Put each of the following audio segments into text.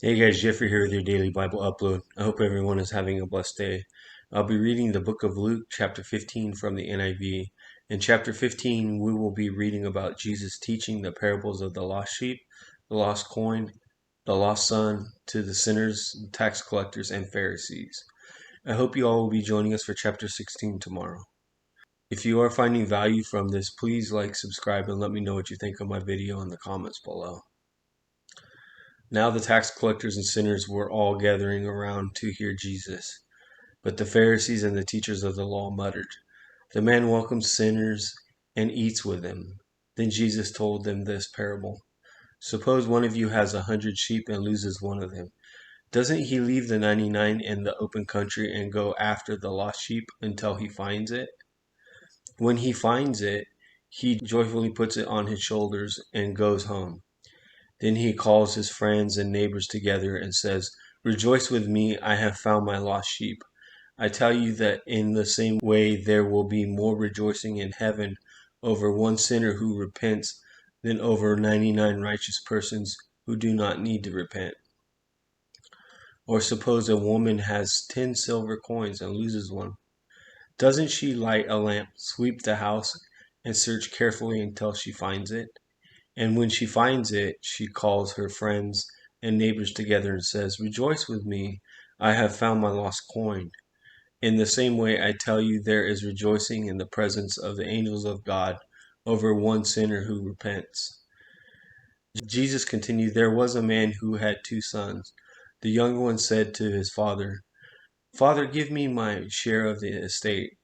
Hey guys, Jeffrey here with your daily Bible upload. I hope everyone is having a blessed day. I'll be reading the book of Luke, chapter 15 from the NIV. In chapter 15, we will be reading about Jesus teaching the parables of the lost sheep, the lost coin, the lost son to the sinners, tax collectors, and Pharisees. I hope you all will be joining us for chapter 16 tomorrow. If you are finding value from this, please like, subscribe, and let me know what you think of my video in the comments below. Now the tax collectors and sinners were all gathering around to hear Jesus. But the Pharisees and the teachers of the law muttered, "The man welcomes sinners and eats with them." Then Jesus told them this parable. "Suppose one of you has 100 sheep and loses one of them. Doesn't he leave the 99 in the open country and go after the lost sheep until he finds it? When he finds it, he joyfully puts it on his shoulders and goes home. Then he calls his friends and neighbors together and says, 'Rejoice with me, I have found my lost sheep.' I tell you that in the same way there will be more rejoicing in heaven over one sinner who repents than over 99 righteous persons who do not need to repent. Or suppose a woman has 10 silver coins and loses one. Doesn't she light a lamp, sweep the house, and search carefully until she finds it? And when she finds it, she calls her friends and neighbors together and says, 'Rejoice with me, I have found my lost coin.' In the same way, I tell you, there is rejoicing in the presence of the angels of God over one sinner who repents." Jesus continued, "There was a man who had 2 sons. The younger one said to his father, 'Father, give me my share of the estate.'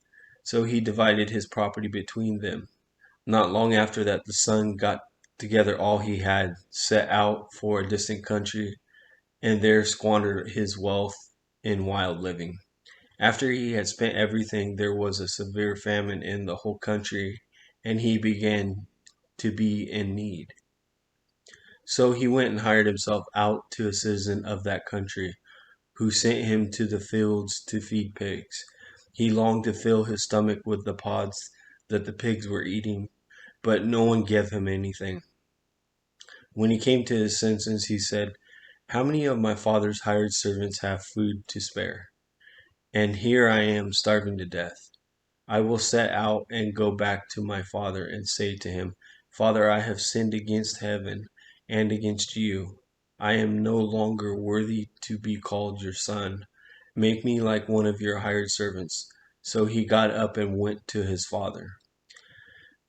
So he divided his property between them. Not long after that, the son got together all he had, set out for a distant country, and there squandered his wealth in wild living. After he had spent everything, there was a severe famine in the whole country, and he began to be in need. So he went and hired himself out to a citizen of that country, who sent him to the fields to feed pigs. He longed to fill his stomach with the pods that the pigs were eating, but no one gave him anything. When he came to his senses, he said, 'How many of my father's hired servants have food to spare? And here I am starving to death. I will set out and go back to my father and say to him, Father, I have sinned against heaven and against you. I am no longer worthy to be called your son. Make me like one of your hired servants.' So he got up and went to his father.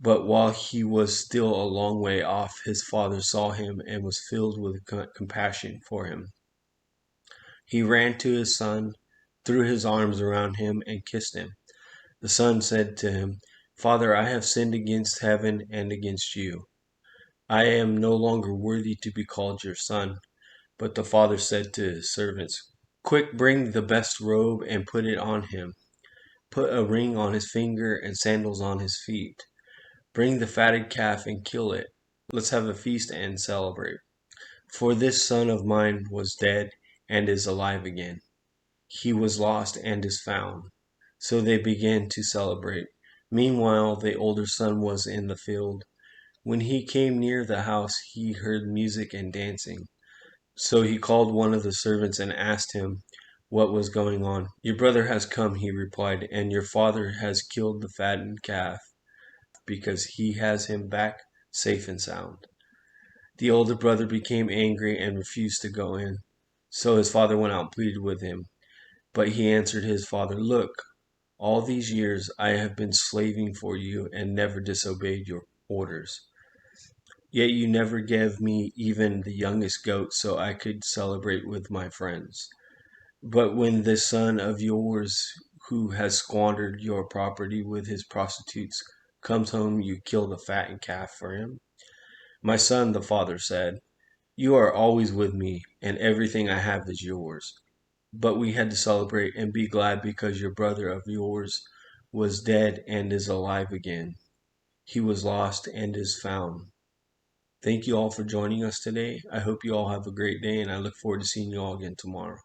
But while he was still a long way off, his father saw him and was filled with compassion for him. He ran to his son, threw his arms around him, and kissed him. The son said to him, 'Father, I have sinned against heaven and against you. I am no longer worthy to be called your son.' But the father said to his servants, 'Quick, bring the best robe and put it on him. Put a ring on his finger and sandals on his feet. Bring the fatted calf and kill it. Let's have a feast and celebrate. For this son of mine was dead and is alive again. He was lost and is found.' So they began to celebrate. Meanwhile, the older son was in the field. When he came near the house, he heard music and dancing. So he called one of the servants and asked him what was going on. 'Your brother has come,' he replied, 'and your father has killed the fattened calf, because he has him back safe and sound.' The older brother became angry and refused to go in. So his father went out and pleaded with him. But he answered his father, 'Look, all these years I have been slaving for you and never disobeyed your orders. Yet you never gave me even the youngest goat so I could celebrate with my friends. But when this son of yours, who has squandered your property with his prostitutes, comes home, you kill the fattened calf for him.' 'My son,' the father said, 'you are always with me, and everything I have is yours. But we had to celebrate and be glad because your brother of yours was dead and is alive again. He was lost and is found.' Thank you all for joining us today. I hope you all have a great day, and I look forward to seeing you all again tomorrow.